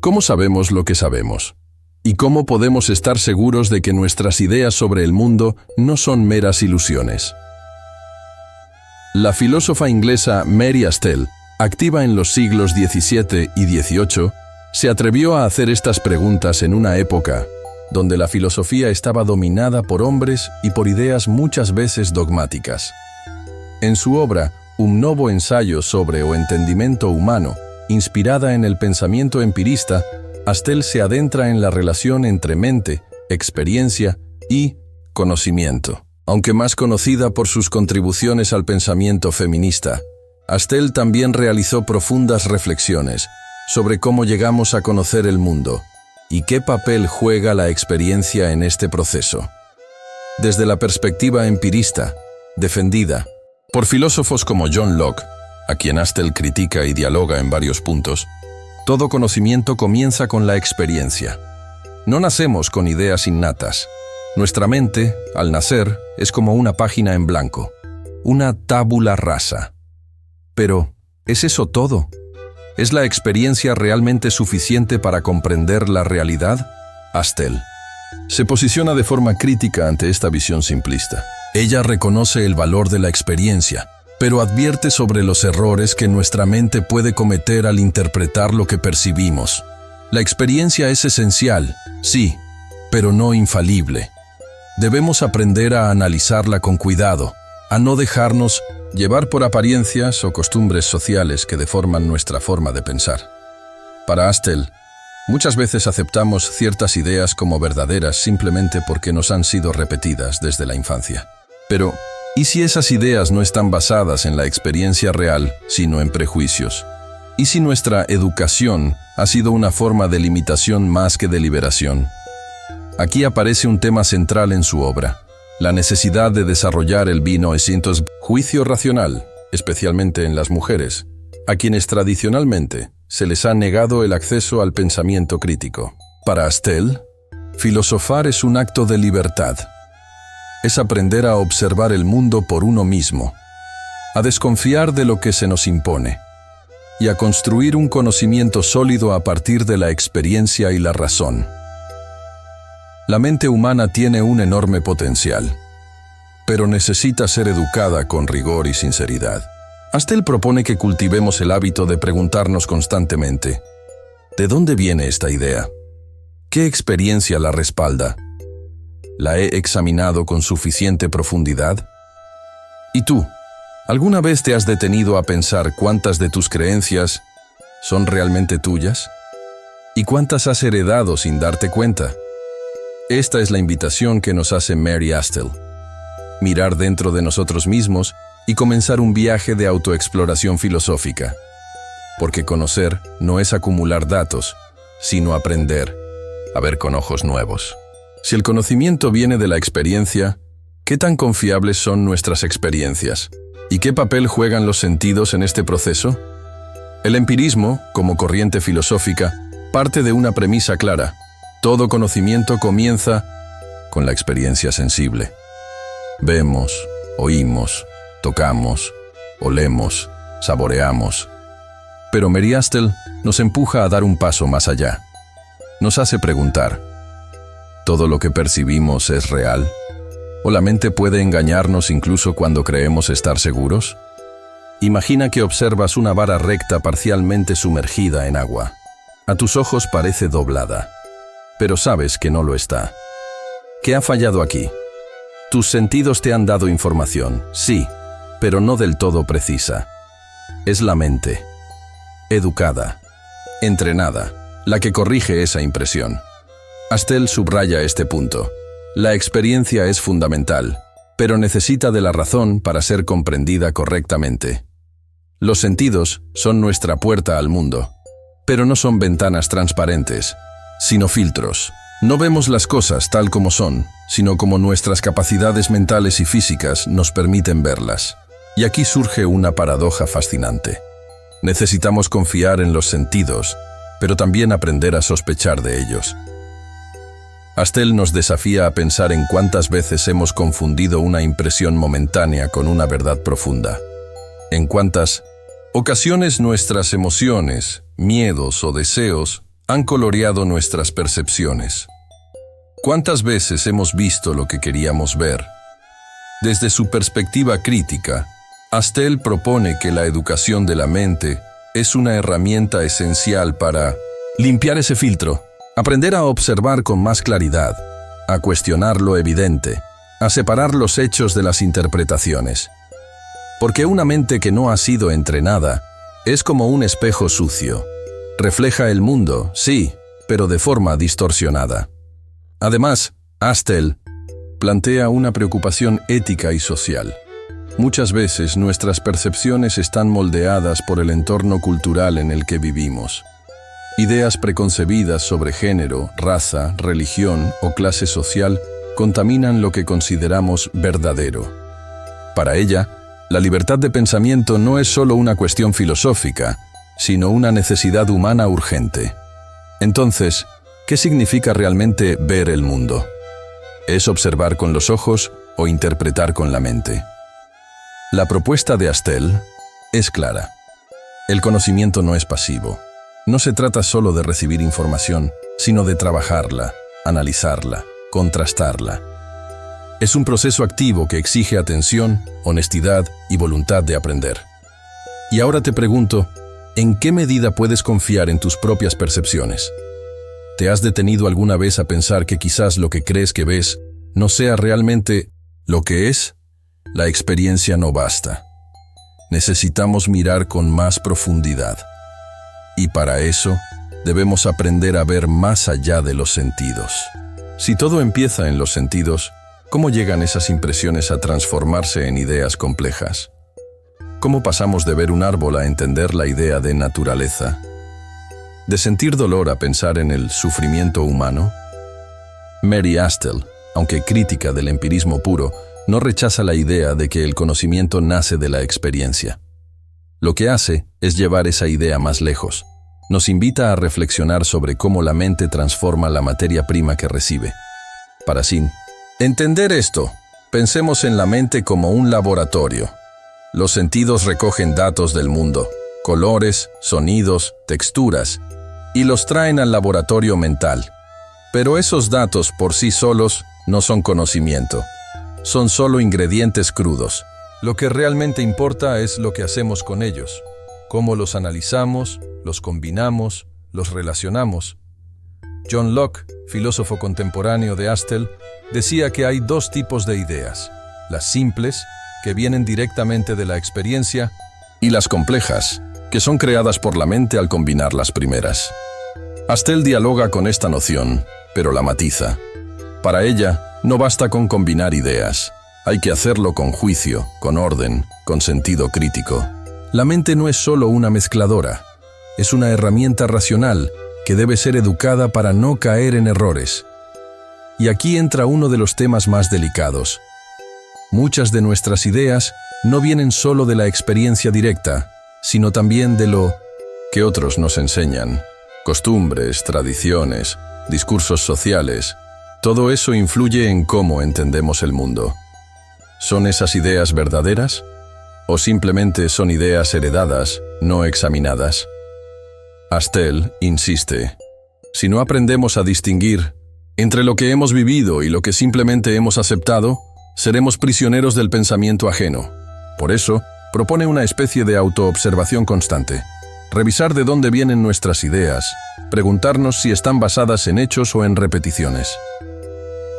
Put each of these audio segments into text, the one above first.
¿Cómo sabemos lo que sabemos? ¿Y cómo podemos estar seguros de que nuestras ideas sobre el mundo no son meras ilusiones? La filósofa inglesa Mary Astell, activa en los siglos XVII y XVIII, se atrevió a hacer estas preguntas en una época donde la filosofía estaba dominada por hombres y por ideas muchas veces dogmáticas. En su obra, Un nuevo ensayo sobre o entendimiento humano, inspirada en el pensamiento empirista, Astell se adentra en la relación entre mente, experiencia y conocimiento. Aunque más conocida por sus contribuciones al pensamiento feminista, Astell también realizó profundas reflexiones sobre cómo llegamos a conocer el mundo y qué papel juega la experiencia en este proceso. Desde la perspectiva empirista, defendida por filósofos como John Locke, a quien Astell critica y dialoga en varios puntos, todo conocimiento comienza con la experiencia. No nacemos con ideas innatas. Nuestra mente, al nacer, es como una página en blanco, una tabula rasa. Pero, ¿es eso todo? ¿Es la experiencia realmente suficiente para comprender la realidad? Astell se posiciona de forma crítica ante esta visión simplista. Ella reconoce el valor de la experiencia, pero advierte sobre los errores que nuestra mente puede cometer al interpretar lo que percibimos. La experiencia es esencial, sí, pero no infalible. Debemos aprender a analizarla con cuidado, a no dejarnos llevar por apariencias o costumbres sociales que deforman nuestra forma de pensar. Para Astell, muchas veces aceptamos ciertas ideas como verdaderas simplemente porque nos han sido repetidas desde la infancia. Pero, ¿y si esas ideas no están basadas en la experiencia real, sino en prejuicios? ¿Y si nuestra educación ha sido una forma de limitación más que de liberación? Aquí aparece un tema central en su obra: la necesidad de desarrollar el juicio racional, especialmente en las mujeres, a quienes tradicionalmente se les ha negado el acceso al pensamiento crítico. Para Astell, filosofar es un acto de libertad. Es aprender a observar el mundo por uno mismo, a desconfiar de lo que se nos impone, y a construir un conocimiento sólido a partir de la experiencia y la razón. La mente humana tiene un enorme potencial, pero necesita ser educada con rigor y sinceridad. Astell propone que cultivemos el hábito de preguntarnos constantemente: ¿de dónde viene esta idea? ¿Qué experiencia la respalda? ¿La he examinado con suficiente profundidad? ¿Y tú? ¿Alguna vez te has detenido a pensar cuántas de tus creencias son realmente tuyas? ¿Y cuántas has heredado sin darte cuenta? Esta es la invitación que nos hace Mary Astell: mirar dentro de nosotros mismos y comenzar un viaje de autoexploración filosófica. Porque conocer no es acumular datos, sino aprender a ver con ojos nuevos. Si el conocimiento viene de la experiencia, ¿qué tan confiables son nuestras experiencias? ¿Y qué papel juegan los sentidos en este proceso? El empirismo, como corriente filosófica, parte de una premisa clara: todo conocimiento comienza con la experiencia sensible. Vemos, oímos, tocamos, olemos, saboreamos. Pero Mary Astell nos empuja a dar un paso más allá. Nos hace preguntar: ¿todo lo que percibimos es real? ¿O la mente puede engañarnos incluso cuando creemos estar seguros? Imagina que observas una vara recta parcialmente sumergida en agua. A tus ojos parece doblada, pero sabes que no lo está. ¿Qué ha fallado aquí? Tus sentidos te han dado información, sí, pero no del todo precisa. Es la mente, educada, entrenada, la que corrige esa impresión. Astell subraya este punto: la experiencia es fundamental, pero necesita de la razón para ser comprendida correctamente. Los sentidos son nuestra puerta al mundo, pero no son ventanas transparentes, sino filtros. No vemos las cosas tal como son, sino como nuestras capacidades mentales y físicas nos permiten verlas. Y aquí surge una paradoja fascinante. Necesitamos confiar en los sentidos, pero también aprender a sospechar de ellos. Astell nos desafía a pensar en cuántas veces hemos confundido una impresión momentánea con una verdad profunda. En cuántas ocasiones nuestras emociones, miedos o deseos han coloreado nuestras percepciones. ¿Cuántas veces hemos visto lo que queríamos ver? Desde su perspectiva crítica, Astel propone que la educación de la mente es una herramienta esencial para limpiar ese filtro, aprender a observar con más claridad, a cuestionar lo evidente, a separar los hechos de las interpretaciones. Porque una mente que no ha sido entrenada es como un espejo sucio. Refleja el mundo, sí, pero de forma distorsionada. Además, Astel plantea una preocupación ética y social. Muchas veces nuestras percepciones están moldeadas por el entorno cultural en el que vivimos. Ideas preconcebidas sobre género, raza, religión o clase social contaminan lo que consideramos verdadero. Para ella, la libertad de pensamiento no es solo una cuestión filosófica, sino una necesidad humana urgente. Entonces, ¿qué significa realmente ver el mundo? ¿Es observar con los ojos o interpretar con la mente? La propuesta de Astel es clara. El conocimiento no es pasivo. No se trata solo de recibir información, sino de trabajarla, analizarla, contrastarla. Es un proceso activo que exige atención, honestidad y voluntad de aprender. Y ahora te pregunto, ¿en qué medida puedes confiar en tus propias percepciones? ¿Te has detenido alguna vez a pensar que quizás lo que crees que ves no sea realmente lo que es? La experiencia no basta. Necesitamos mirar con más profundidad. Y para eso, debemos aprender a ver más allá de los sentidos. Si todo empieza en los sentidos, ¿cómo llegan esas impresiones a transformarse en ideas complejas? ¿Cómo pasamos de ver un árbol a entender la idea de naturaleza? ¿De sentir dolor a pensar en el sufrimiento humano? Mary Astel, aunque crítica del empirismo puro, no rechaza la idea de que el conocimiento nace de la experiencia. Lo que hace es llevar esa idea más lejos. Nos invita a reflexionar sobre cómo la mente transforma la materia prima que recibe. Para así entender esto, pensemos en la mente como un laboratorio. Los sentidos recogen datos del mundo, colores, sonidos, texturas, y los traen al laboratorio mental. Pero esos datos por sí solos no son conocimiento. Son solo ingredientes crudos. Lo que realmente importa es lo que hacemos con ellos, cómo los analizamos, los combinamos, los relacionamos. John Locke, filósofo contemporáneo de Astel, decía que hay dos tipos de ideas: las simples, que vienen directamente de la experiencia, y las complejas, que son creadas por la mente al combinar las primeras. Astel dialoga con esta noción, pero la matiza. Para ella, no basta con combinar ideas. Hay que hacerlo con juicio, con orden, con sentido crítico. La mente no es solo una mezcladora. Es una herramienta racional que debe ser educada para no caer en errores. Y aquí entra uno de los temas más delicados. Muchas de nuestras ideas no vienen solo de la experiencia directa, sino también de lo que otros nos enseñan. Costumbres, tradiciones, discursos sociales. Todo eso influye en cómo entendemos el mundo. ¿Son esas ideas verdaderas? ¿O simplemente son ideas heredadas, no examinadas? Astel insiste, si no aprendemos a distinguir entre lo que hemos vivido y lo que simplemente hemos aceptado, seremos prisioneros del pensamiento ajeno. Por eso, propone una especie de autoobservación constante. Revisar de dónde vienen nuestras ideas, preguntarnos si están basadas en hechos o en repeticiones.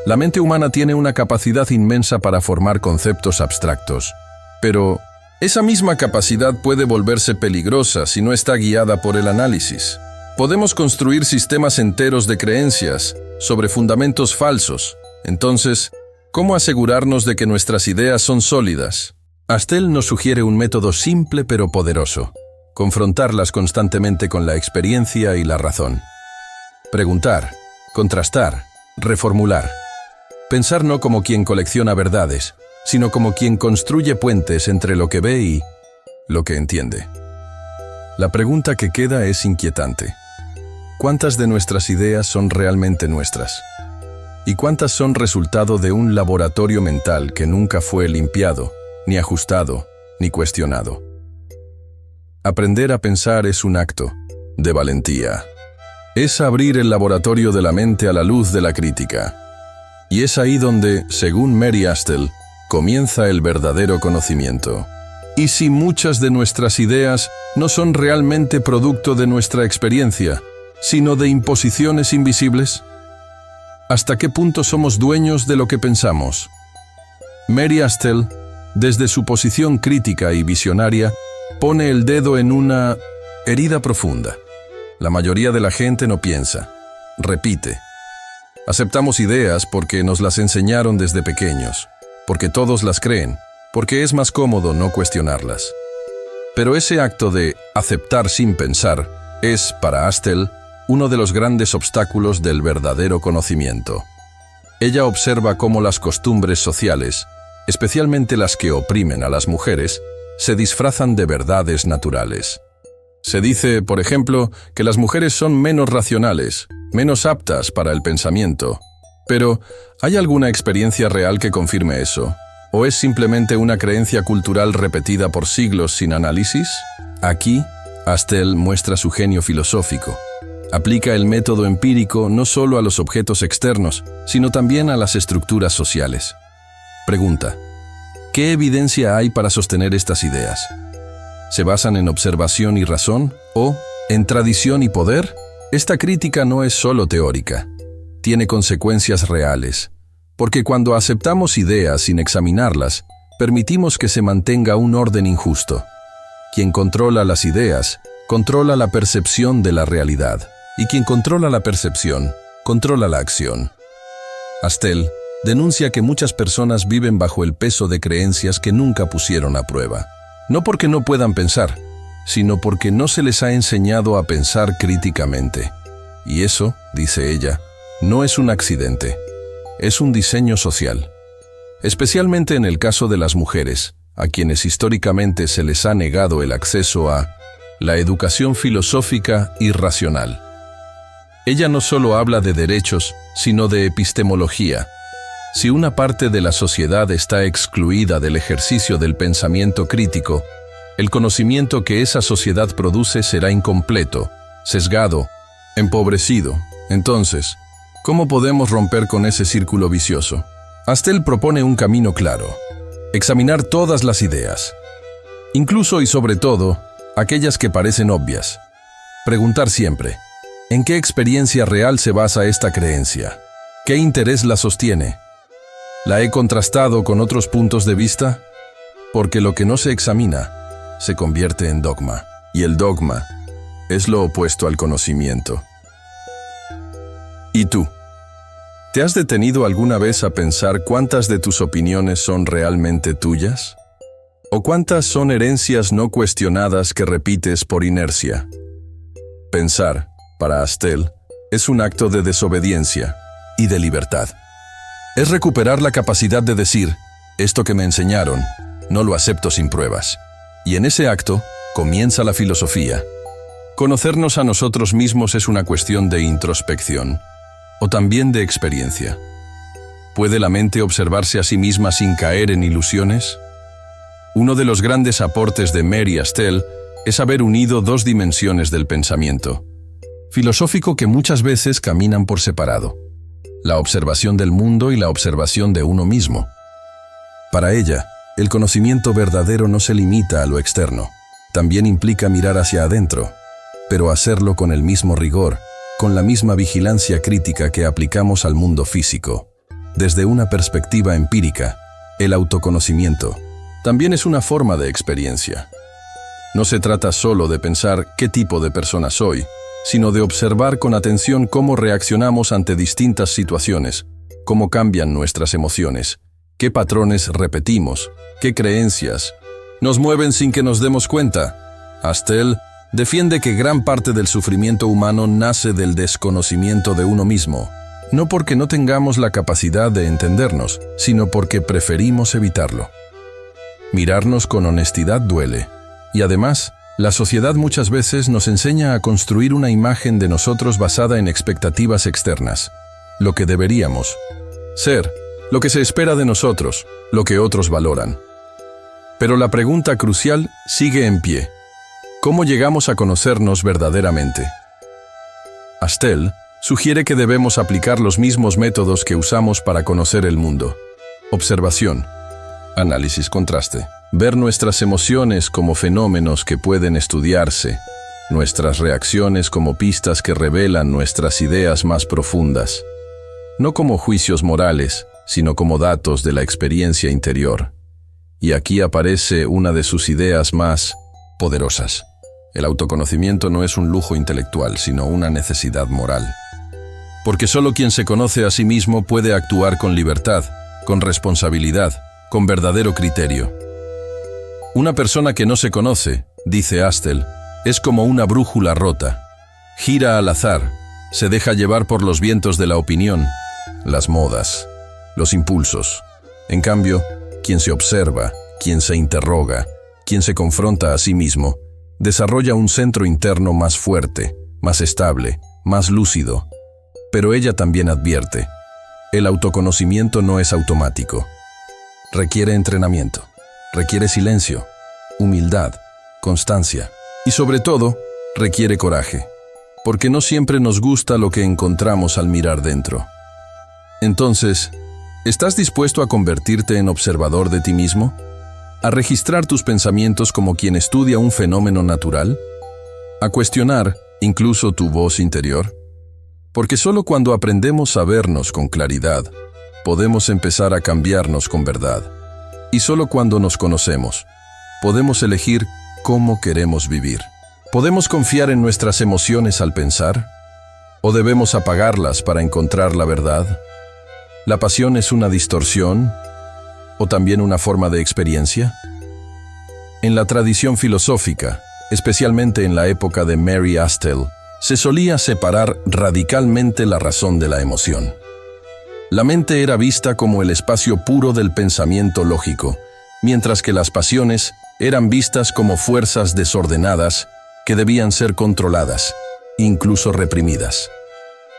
La mente humana tiene una capacidad inmensa para formar conceptos abstractos, pero esa misma capacidad puede volverse peligrosa si no está guiada por el análisis. Podemos construir sistemas enteros de creencias sobre fundamentos falsos. Entonces, ¿cómo asegurarnos de que nuestras ideas son sólidas? Astel nos sugiere un método simple pero poderoso: confrontarlas constantemente con la experiencia y la razón. Preguntar, contrastar, reformular. Pensar no como quien colecciona verdades, sino como quien construye puentes entre lo que ve y lo que entiende. La pregunta que queda es inquietante. ¿Cuántas de nuestras ideas son realmente nuestras? ¿Y cuántas son resultado de un laboratorio mental que nunca fue limpiado, ni ajustado, ni cuestionado? aprender a pensar es un acto de valentía. Es abrir el laboratorio de la mente a la luz de la crítica. Y es ahí donde, según Mary Astell, comienza el verdadero conocimiento. ¿Y si muchas de nuestras ideas no son realmente producto de nuestra experiencia, sino de imposiciones invisibles? ¿Hasta qué punto somos dueños de lo que pensamos? Mary Astell, desde su posición crítica y visionaria, pone el dedo en una herida profunda. La mayoría de la gente no piensa, repite. Aceptamos ideas porque nos las enseñaron desde pequeños, porque todos las creen, porque es más cómodo no cuestionarlas. Pero ese acto de aceptar sin pensar es, para Astell, uno de los grandes obstáculos del verdadero conocimiento. Ella observa cómo las costumbres sociales, especialmente las que oprimen a las mujeres, se disfrazan de verdades naturales. Se dice, por ejemplo, que las mujeres son menos racionales, menos aptas para el pensamiento. Pero, ¿hay alguna experiencia real que confirme eso? ¿O es simplemente una creencia cultural repetida por siglos sin análisis? Aquí, Astell muestra su genio filosófico. Aplica el método empírico no solo a los objetos externos, sino también a las estructuras sociales. Pregunta: ¿qué evidencia hay para sostener estas ideas? ¿Se basan en observación y razón? ¿O en tradición y poder? Esta crítica no es solo teórica. Tiene consecuencias reales. Porque cuando aceptamos ideas sin examinarlas, permitimos que se mantenga un orden injusto. Quien controla las ideas, controla la percepción de la realidad. Y quien controla la percepción, controla la acción. Astell denuncia que muchas personas viven bajo el peso de creencias que nunca pusieron a prueba. No porque no puedan pensar, sino porque no se les ha enseñado a pensar críticamente. Y eso, dice ella, no es un accidente, es un diseño social. Especialmente en el caso de las mujeres, a quienes históricamente se les ha negado el acceso a la educación filosófica y racional. Ella no solo habla de derechos, sino de epistemología. Si una parte de la sociedad está excluida del ejercicio del pensamiento crítico, el conocimiento que esa sociedad produce será incompleto, sesgado, empobrecido. Entonces, ¿cómo podemos romper con ese círculo vicioso? Astell propone un camino claro: examinar todas las ideas, incluso y sobre todo, aquellas que parecen obvias. Preguntar siempre: ¿en qué experiencia real se basa esta creencia? ¿Qué interés la sostiene? ¿La he contrastado con otros puntos de vista? Porque lo que no se examina se convierte en dogma, y el dogma es lo opuesto al conocimiento. ¿Y tú? ¿Te has detenido alguna vez a pensar cuántas de tus opiniones son realmente tuyas? ¿O cuántas son herencias no cuestionadas que repites por inercia? Pensar, para Astell, es un acto de desobediencia y de libertad. Es recuperar la capacidad de decir: esto que me enseñaron, no lo acepto sin pruebas. Y en ese acto comienza la filosofía. Conocernos a nosotros mismos es una cuestión de introspección, o también de experiencia. ¿Puede la mente observarse a sí misma sin caer en ilusiones? Uno de los grandes aportes de Mary Astell es haber unido dos dimensiones del pensamiento filosófico que muchas veces caminan por separado: la observación del mundo y la observación de uno mismo. Para ella, el conocimiento verdadero no se limita a lo externo, también implica mirar hacia adentro, pero hacerlo con el mismo rigor, con la misma vigilancia crítica que aplicamos al mundo físico. Desde una perspectiva empírica, el autoconocimiento también es una forma de experiencia. No se trata solo de pensar qué tipo de persona soy, sino de observar con atención cómo reaccionamos ante distintas situaciones, cómo cambian nuestras emociones, qué patrones repetimos, qué creencias nos mueven sin que nos demos cuenta. Astell defiende que gran parte del sufrimiento humano nace del desconocimiento de uno mismo, no porque no tengamos la capacidad de entendernos, sino porque preferimos evitarlo. Mirarnos con honestidad duele, y además, la sociedad muchas veces nos enseña a construir una imagen de nosotros basada en expectativas externas, lo que deberíamos ser, lo que se espera de nosotros, lo que otros valoran. Pero la pregunta crucial sigue en pie: ¿Cómo llegamos a conocernos verdaderamente? Astel sugiere que debemos aplicar los mismos métodos que usamos para conocer el mundo. Observación, análisis, contraste. Ver nuestras emociones como fenómenos que pueden estudiarse, nuestras reacciones como pistas que revelan nuestras ideas más profundas, no como juicios morales, sino como datos de la experiencia interior. Y aquí aparece una de sus ideas más poderosas. El autoconocimiento no es un lujo intelectual, sino una necesidad moral. Porque solo quien se conoce a sí mismo puede actuar con libertad, con responsabilidad, con verdadero criterio. Una persona que no se conoce, dice Astel, es como una brújula rota. Gira al azar, se deja llevar por los vientos de la opinión, las modas, los impulsos. En cambio, quien se observa, quien se interroga, quien se confronta a sí mismo, desarrolla un centro interno más fuerte, más estable, más lúcido. Pero ella también advierte, el autoconocimiento no es automático. Requiere entrenamiento, requiere silencio, humildad, constancia y sobre todo, requiere coraje, porque no siempre nos gusta lo que encontramos al mirar dentro. Entonces, ¿estás dispuesto a convertirte en observador de ti mismo? ¿A registrar tus pensamientos como quien estudia un fenómeno natural? ¿A cuestionar incluso tu voz interior? Porque solo cuando aprendemos a vernos con claridad, podemos empezar a cambiarnos con verdad. Y solo cuando nos conocemos, podemos elegir cómo queremos vivir. ¿Podemos confiar en nuestras emociones al pensar? ¿O debemos apagarlas para encontrar la verdad? ¿La pasión es una distorsión? ¿O también una forma de experiencia? En la tradición filosófica, especialmente en la época de Mary Astel, se solía separar radicalmente la razón de la emoción. La mente era vista como el espacio puro del pensamiento lógico, mientras que las pasiones eran vistas como fuerzas desordenadas que debían ser controladas, incluso reprimidas.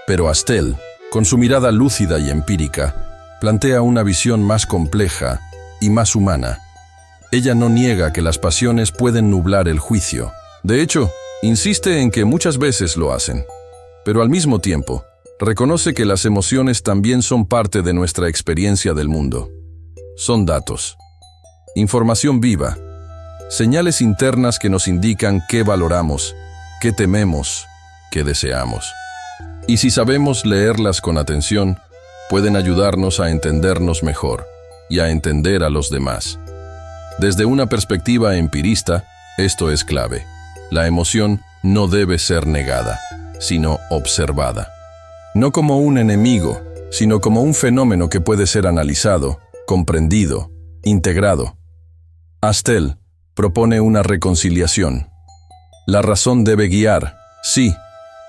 Pero Astel, con su mirada lúcida y empírica, plantea una visión más compleja y más humana. Ella no niega que las pasiones pueden nublar el juicio. De hecho, insiste en que muchas veces lo hacen. Pero al mismo tiempo, reconoce que las emociones también son parte de nuestra experiencia del mundo. Son datos, información viva, señales internas que nos indican qué valoramos, qué tememos, qué deseamos. Y si sabemos leerlas con atención, pueden ayudarnos a entendernos mejor y a entender a los demás. Desde una perspectiva empirista, esto es clave. La emoción no debe ser negada, sino observada. No como un enemigo, sino como un fenómeno que puede ser analizado, comprendido, integrado. Astel propone una reconciliación. La razón debe guiar, sí,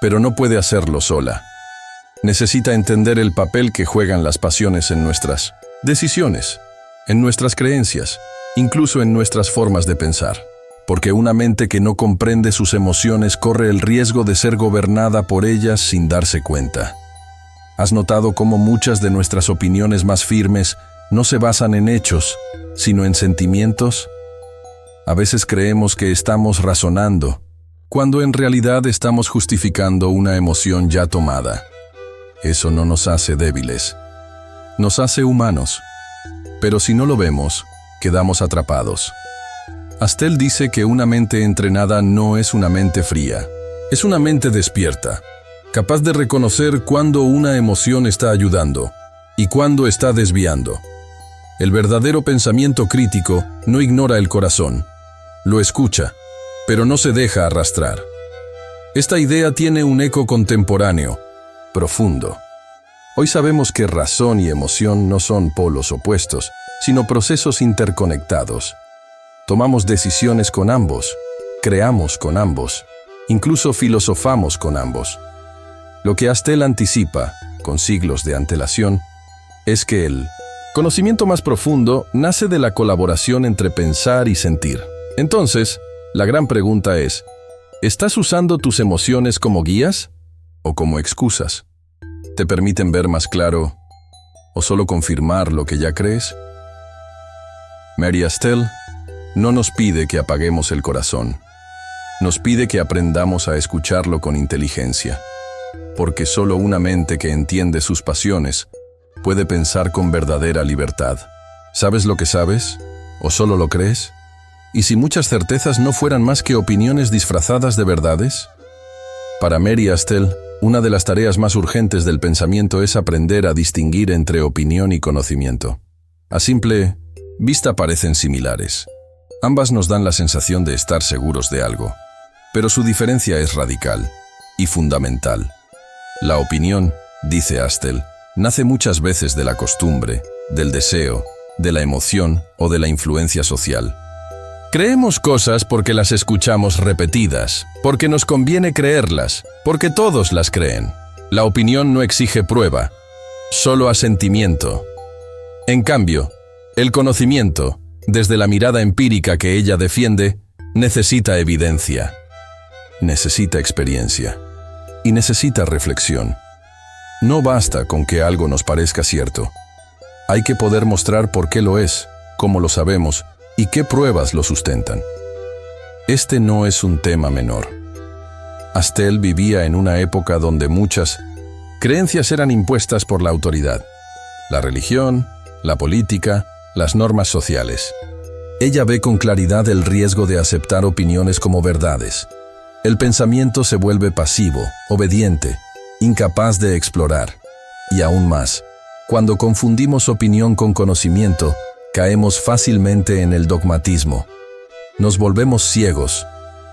pero no puede hacerlo sola. Necesita entender el papel que juegan las pasiones en nuestras decisiones, en nuestras creencias, incluso en nuestras formas de pensar. Porque una mente que no comprende sus emociones corre el riesgo de ser gobernada por ellas sin darse cuenta. ¿Has notado cómo muchas de nuestras opiniones más firmes no se basan en hechos, sino en sentimientos? A veces creemos que estamos razonando, cuando en realidad estamos justificando una emoción ya tomada. Eso no nos hace débiles, nos hace humanos. Pero si no lo vemos, quedamos atrapados. Astel dice que una mente entrenada no es una mente fría, es una mente despierta, capaz de reconocer cuándo una emoción está ayudando y cuándo está desviando. El verdadero pensamiento crítico no ignora el corazón, lo escucha, pero no se deja arrastrar. Esta idea tiene un eco contemporáneo, profundo. Hoy sabemos que razón y emoción no son polos opuestos, sino procesos interconectados. Tomamos decisiones con ambos, creamos con ambos, incluso filosofamos con ambos. Lo que Astel anticipa, con siglos de antelación, es que el conocimiento más profundo nace de la colaboración entre pensar y sentir. Entonces, la gran pregunta es, ¿estás usando tus emociones como guías o como excusas? ¿Te permiten ver más claro o solo confirmar lo que ya crees? Mary Astel no nos pide que apaguemos el corazón. nos pide que aprendamos a escucharlo con inteligencia, porque solo una mente que entiende sus pasiones puede pensar con verdadera libertad. ¿Sabes lo que sabes? ¿O solo lo crees? ¿Y si muchas certezas no fueran más que opiniones disfrazadas de verdades? Para Mary Astell, una de las tareas más urgentes del pensamiento es aprender a distinguir entre opinión y conocimiento. A simple vista parecen similares. Ambas nos dan la sensación de estar seguros de algo, pero su diferencia es radical y fundamental. La opinión, dice Astell, nace muchas veces de la costumbre, del deseo, de la emoción o de la influencia social. Creemos cosas porque las escuchamos repetidas, porque nos conviene creerlas, porque todos las creen. La opinión no exige prueba, solo asentimiento. En cambio, el conocimiento, desde la mirada empírica que ella defiende, necesita evidencia, necesita experiencia y necesita reflexión. No basta con que algo nos parezca cierto. Hay que poder mostrar por qué lo es, cómo lo sabemos y qué pruebas lo sustentan. Este no es un tema menor. Astell vivía en una época donde muchas creencias eran impuestas por la autoridad, la religión, la política, las normas sociales. Ella ve con claridad el riesgo de aceptar opiniones como verdades. El pensamiento se vuelve pasivo, obediente, incapaz de explorar. Y aún más, cuando confundimos opinión con conocimiento, caemos fácilmente en el dogmatismo. Nos volvemos ciegos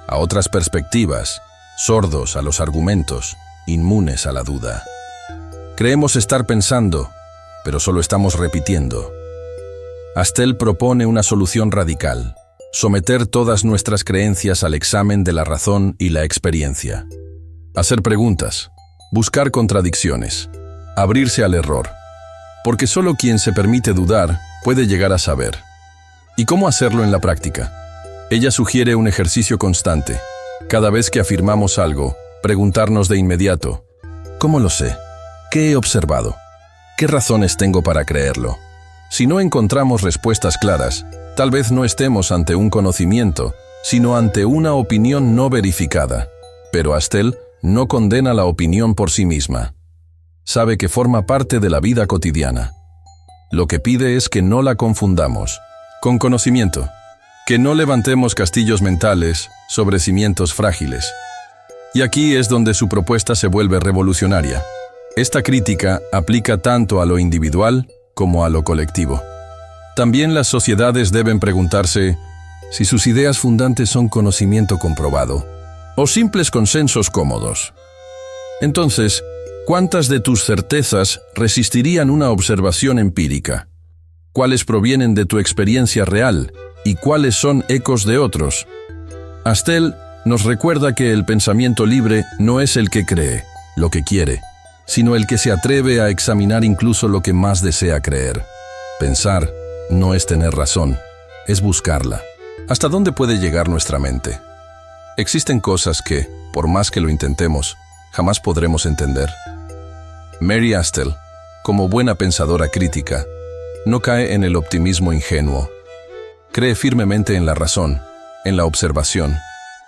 a otras perspectivas, sordos a los argumentos, inmunes a la duda. Creemos estar pensando, pero solo estamos repitiendo. Astell propone una solución radical: someter todas nuestras creencias al examen de la razón y la experiencia. Hacer preguntas, buscar contradicciones, abrirse al error. Porque solo quien se permite dudar puede llegar a saber. ¿Y cómo hacerlo en la práctica? Ella sugiere un ejercicio constante. Cada vez que afirmamos algo, preguntarnos de inmediato: ¿cómo lo sé? ¿Qué he observado? ¿Qué razones tengo para creerlo? Si no encontramos respuestas claras, tal vez no estemos ante un conocimiento, sino ante una opinión no verificada. Pero Astell no condena la opinión por sí misma. Sabe que forma parte de la vida cotidiana. Lo que pide es que no la confundamos con conocimiento, que no levantemos castillos mentales sobre cimientos frágiles. Y aquí es donde su propuesta se vuelve revolucionaria. Esta crítica aplica tanto a lo individual como a lo colectivo. También las sociedades deben preguntarse si sus ideas fundantes son conocimiento comprobado o simples consensos cómodos. Entonces, ¿cuántas de tus certezas resistirían una observación empírica? ¿Cuáles provienen de tu experiencia real y cuáles son ecos de otros? Astell nos recuerda que el pensamiento libre no es el que cree lo que quiere, sino el que se atreve a examinar incluso lo que más desea creer. Pensar no es tener razón, es buscarla. ¿Hasta dónde puede llegar nuestra mente? Existen cosas que, por más que lo intentemos, jamás podremos entender. Mary Astell, como buena pensadora crítica, no cae en el optimismo ingenuo. Cree firmemente en la razón, en la observación,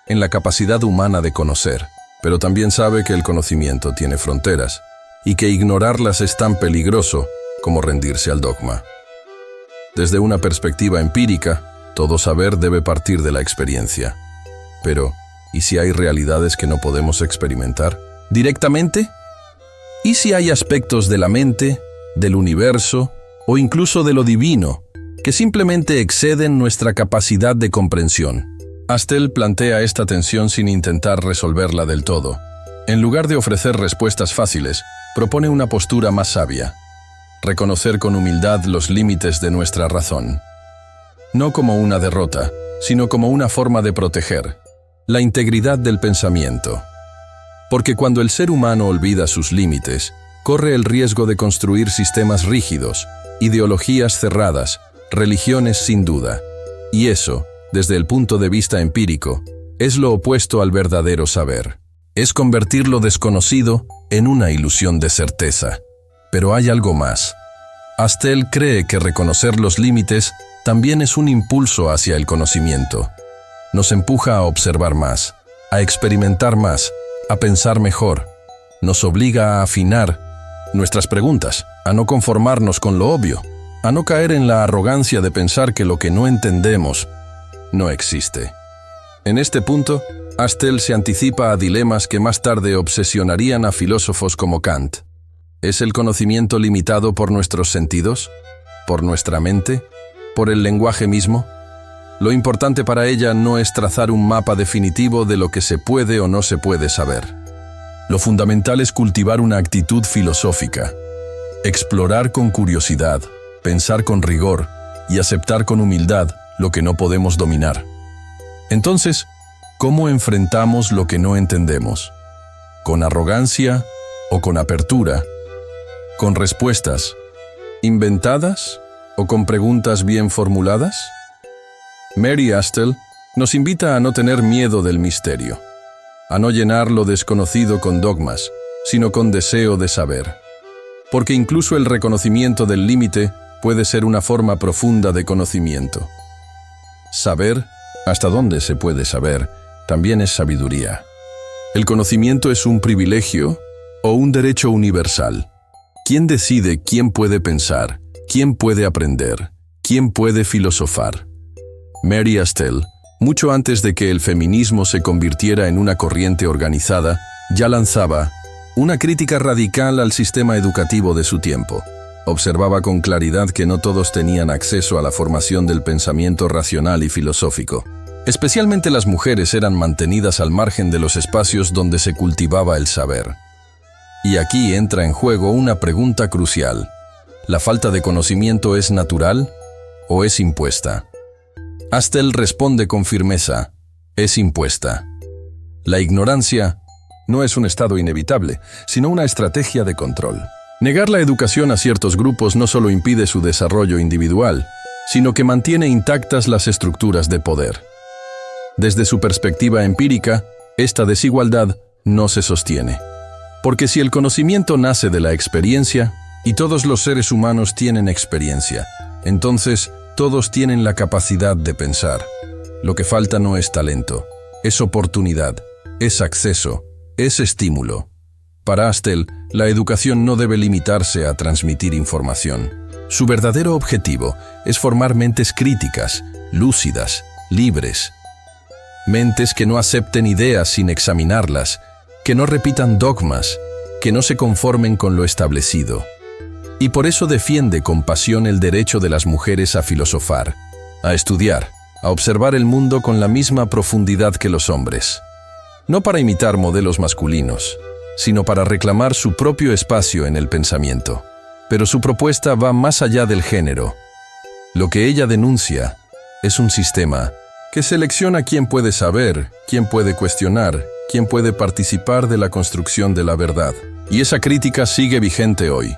en la capacidad humana de conocer, pero también sabe que el conocimiento tiene fronteras y que ignorarlas es tan peligroso como rendirse al dogma. Desde una perspectiva empírica, todo saber debe partir de la experiencia. Pero, ¿y si hay realidades que no podemos experimentar directamente? ¿Y si hay aspectos de la mente, del universo o incluso de lo divino que simplemente exceden nuestra capacidad de comprensión? Astell plantea esta tensión sin intentar resolverla del todo. En lugar de ofrecer respuestas fáciles, propone una postura más sabia: reconocer con humildad los límites de nuestra razón. No como una derrota, sino como una forma de proteger la integridad del pensamiento. Porque cuando el ser humano olvida sus límites, corre el riesgo de construir sistemas rígidos, ideologías cerradas, religiones sin duda. Y eso, desde el punto de vista empírico, es lo opuesto al verdadero saber. Es convertir lo desconocido en una ilusión de certeza. Pero hay algo más. Astell cree que reconocer los límites también es un impulso hacia el conocimiento. Nos empuja a observar más, a experimentar más, a pensar mejor. Nos obliga a afinar nuestras preguntas, a no conformarnos con lo obvio, a no caer en la arrogancia de pensar que lo que no entendemos no existe. En este punto, Astel se anticipa a dilemas que más tarde obsesionarían a filósofos como Kant. ¿Es el conocimiento limitado por nuestros sentidos? ¿Por nuestra mente? ¿Por el lenguaje mismo? Lo importante para ella no es trazar un mapa definitivo de lo que se puede o no se puede saber. Lo fundamental es cultivar una actitud filosófica, explorar con curiosidad, pensar con rigor y aceptar con humildad lo que no podemos dominar. Entonces, ¿cómo enfrentamos lo que no entendemos? ¿Con arrogancia o con apertura? ¿Con respuestas inventadas o con preguntas bien formuladas? Mary Astel nos invita a no tener miedo del misterio, a no llenar lo desconocido con dogmas, sino con deseo de saber. Porque incluso el reconocimiento del límite puede ser una forma profunda de conocimiento. Saber, hasta dónde se puede saber, también es sabiduría. ¿El conocimiento es un privilegio o un derecho universal? ¿Quién decide quién puede pensar, quién puede aprender, quién puede filosofar? Mary Astel, mucho antes de que el feminismo se convirtiera en una corriente organizada, ya lanzaba una crítica radical al sistema educativo de su tiempo. Observaba con claridad que no todos tenían acceso a la formación del pensamiento racional y filosófico. Especialmente las mujeres eran mantenidas al margen de los espacios donde se cultivaba el saber. Y aquí entra en juego una pregunta crucial. ¿La falta de conocimiento es natural o es impuesta? Astel responde con firmeza: es impuesta. La ignorancia no es un estado inevitable, sino una estrategia de control. Negar la educación a ciertos grupos no solo impide su desarrollo individual, sino que mantiene intactas las estructuras de poder. Desde su perspectiva empírica, esta desigualdad no se sostiene. Porque si el conocimiento nace de la experiencia, y todos los seres humanos tienen experiencia, entonces todos tienen la capacidad de pensar. Lo que falta no es talento, es oportunidad, es acceso, es estímulo. Para Astel, la educación no debe limitarse a transmitir información. Su verdadero objetivo es formar mentes críticas, lúcidas, libres. Mentes que no acepten ideas sin examinarlas, que no repitan dogmas, que no se conformen con lo establecido. Y por eso defiende con pasión el derecho de las mujeres a filosofar, a estudiar, a observar el mundo con la misma profundidad que los hombres. No para imitar modelos masculinos, sino para reclamar su propio espacio en el pensamiento. Pero su propuesta va más allá del género. Lo que ella denuncia es un sistema que selecciona quién puede saber, quién puede cuestionar, quién puede participar de la construcción de la verdad. Y esa crítica sigue vigente hoy,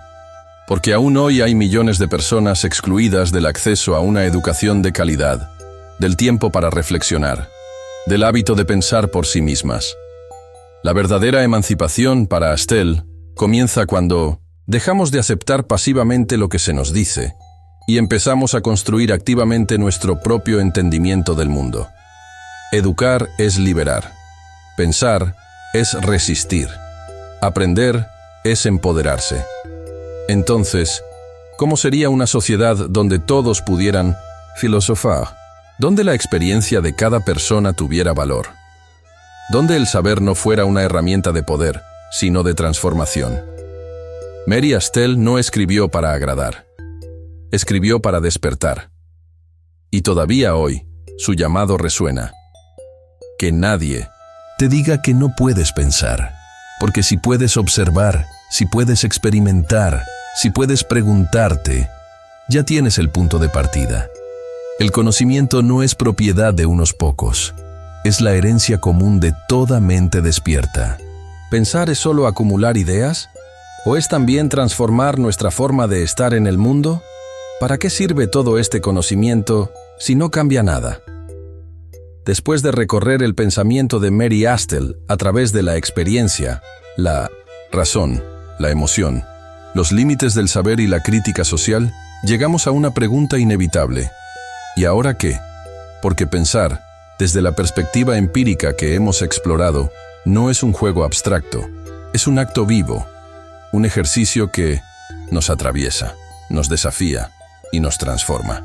porque aún hoy hay millones de personas excluidas del acceso a una educación de calidad, del tiempo para reflexionar, del hábito de pensar por sí mismas. La verdadera emancipación para Astel comienza cuando dejamos de aceptar pasivamente lo que se nos dice y empezamos a construir activamente nuestro propio entendimiento del mundo. Educar es liberar. Pensar es resistir. Aprender es empoderarse. Entonces, ¿cómo sería una sociedad donde todos pudieran filosofar? Donde la experiencia de cada persona tuviera valor. Donde el saber no fuera una herramienta de poder, sino de transformación. Mary Astel no escribió para agradar. Escribió para despertar. Y todavía hoy, su llamado resuena. Que nadie te diga que no puedes pensar, porque si puedes observar, si puedes experimentar, si puedes preguntarte, ya tienes el punto de partida. El conocimiento no es propiedad de unos pocos, es la herencia común de toda mente despierta. ¿Pensar es solo acumular ideas? ¿O es también transformar nuestra forma de estar en el mundo? ¿Para qué sirve todo este conocimiento si no cambia nada? Después de recorrer el pensamiento de Mary Astel a través de la experiencia, la razón, la emoción, los límites del saber y la crítica social, llegamos a una pregunta inevitable. ¿Y ahora qué? Porque pensar desde la perspectiva empírica que hemos explorado, no es un juego abstracto, es un acto vivo, un ejercicio que nos atraviesa, nos desafía y nos transforma.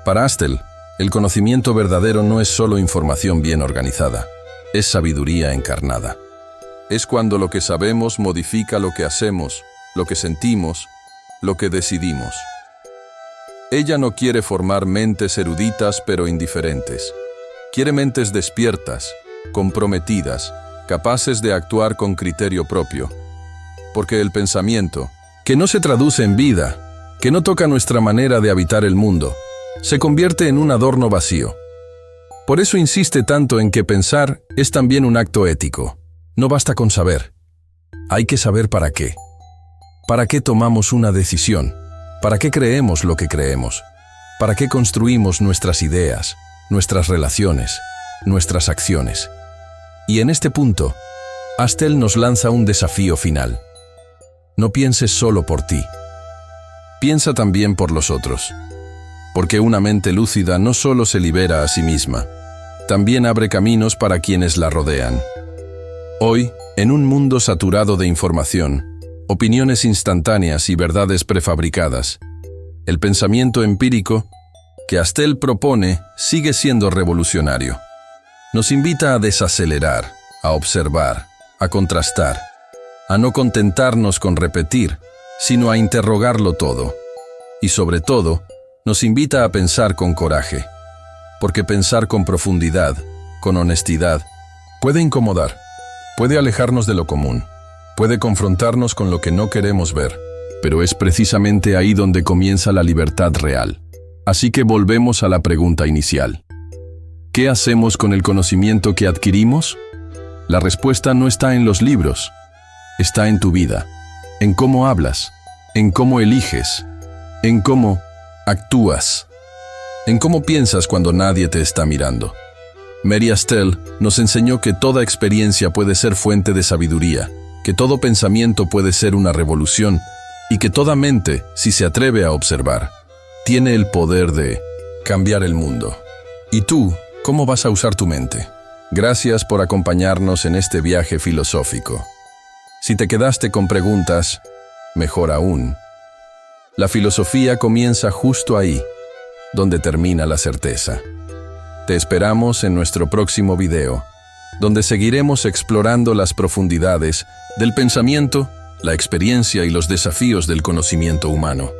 Para Astel, el conocimiento verdadero no es solo información bien organizada, es sabiduría encarnada. Es cuando lo que sabemos modifica lo que hacemos, lo que sentimos, lo que decidimos. Ella no quiere formar mentes eruditas pero indiferentes. Quiere mentes despiertas, comprometidas, capaces de actuar con criterio propio. Porque el pensamiento, que no se traduce en vida, que no toca nuestra manera de habitar el mundo, se convierte en un adorno vacío. Por eso insiste tanto en que pensar es también un acto ético. No basta con saber. Hay que saber para qué. ¿Para qué tomamos una decisión? ¿Para qué creemos lo que creemos? ¿Para qué construimos nuestras ideas, nuestras relaciones, nuestras acciones? Y en este punto, Astel nos lanza un desafío final. No pienses solo por ti. Piensa también por los otros. Porque una mente lúcida no solo se libera a sí misma, también abre caminos para quienes la rodean. Hoy, en un mundo saturado de información, opiniones instantáneas y verdades prefabricadas, el pensamiento empírico que Astel propone sigue siendo revolucionario. Nos invita a desacelerar, a observar, a contrastar, a no contentarnos con repetir, sino a interrogarlo todo. Y sobre todo, nos invita a pensar con coraje, porque pensar con profundidad, con honestidad, puede incomodar, puede alejarnos de lo común, puede confrontarnos con lo que no queremos ver, pero es precisamente ahí donde comienza la libertad real. Así que volvemos a la pregunta inicial. ¿Qué hacemos con el conocimiento que adquirimos? La respuesta no está en los libros, está en tu vida, en cómo hablas, en cómo eliges, en cómo actúas, en cómo piensas cuando nadie te está mirando. Mary Astel nos enseñó que toda experiencia puede ser fuente de sabiduría, que todo pensamiento puede ser una revolución y que toda mente, si se atreve a observar, tiene el poder de cambiar el mundo. ¿Y tú, cómo vas a usar tu mente? Gracias por acompañarnos en este viaje filosófico. Si te quedaste con preguntas, mejor aún. La filosofía comienza justo ahí, donde termina la certeza. Te esperamos en nuestro próximo video, donde seguiremos explorando las profundidades del pensamiento, la experiencia y los desafíos del conocimiento humano.